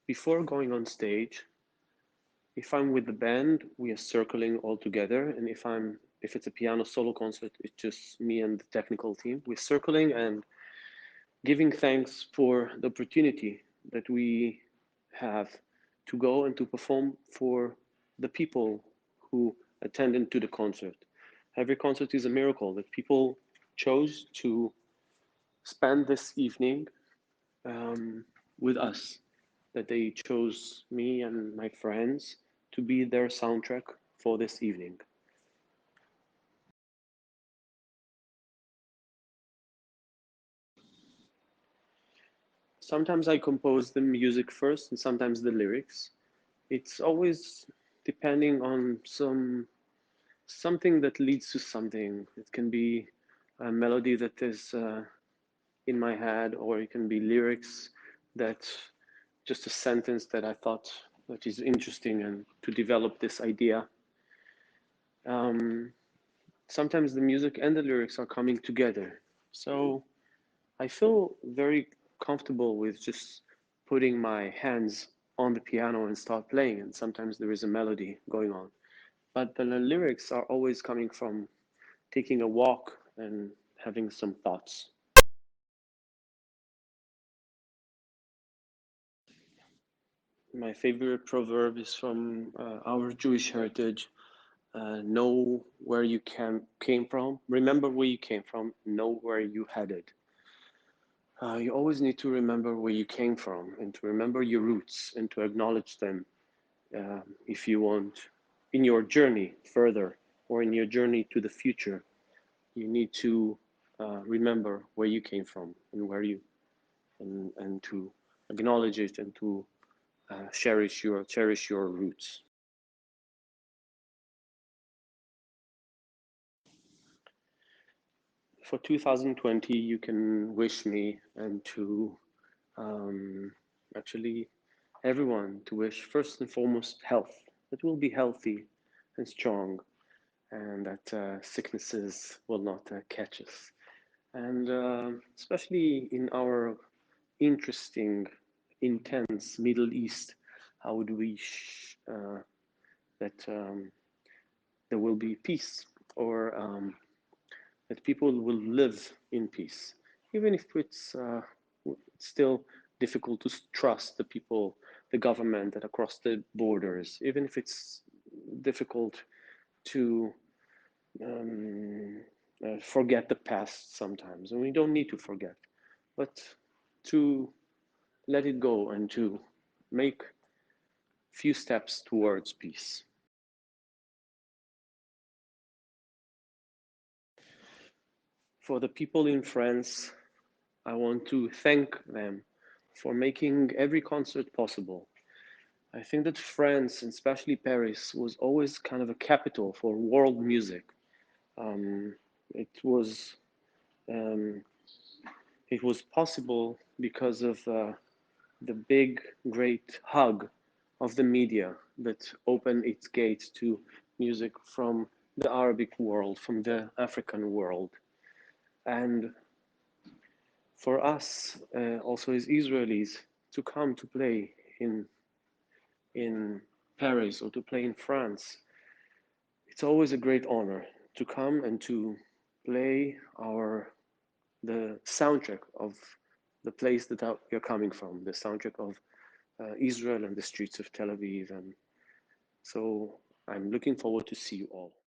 Before going on stage, if I'm with the band, we are circling all together, and if it's a piano solo concert, it's just me and the technical team. We're circling and giving thanks for the opportunity that we have to go and to perform for the people who attended to the concert. Every concert is a miracle that people chose to spend this evening um, with us, that they chose me and my friends to be their soundtrack for this evening. Sometimes I compose the music first and sometimes the lyrics. It's always depending on something that leads to something. It can be a melody that is in my head, or it can be lyrics that just a sentence that I thought that is interesting and to develop this idea. Um, Sometimes the music and the lyrics are coming together. So I feel very comfortable with just putting my hands on the piano and start playing, and sometimes there is a melody going on. But the lyrics are always coming from taking a walk and having some thoughts. My favorite proverb is from our Jewish heritage. Know where you came from, remember where you came from, know where you headed. You always need to remember where you came from and to remember your roots and to acknowledge them if you want in your journey further or in your journey to the future. You need to remember where you came from and and to acknowledge it and to cherish your roots. For 2020, you can wish me and to um, actually everyone to wish first and foremost health, that we'll be healthy and strong, and that sicknesses will not catch us. And especially in our interesting, intense Middle East, I would wish that there will be peace, or that people will live in peace, even if it's still difficult to trust the people, the government that across the borders, even if it's difficult to um, forget the past sometimes, and we don't need to forget, but to let it go and to make few steps towards peace. For the people in France, I want to thank them for making every concert possible. I think that France, and especially Paris, was always kind of a capital for world music. Um, it was um, it was possible because of the big, great hug of the media that opened its gates to music from the Arabic world, from the African world, and for us, also as Israelis, to come to play in in Paris or to play in France, it's always a great honor to come and to play the soundtrack of the place that you're coming from, the soundtrack of Israel and the streets of Tel Aviv. And so I'm looking forward to see you all.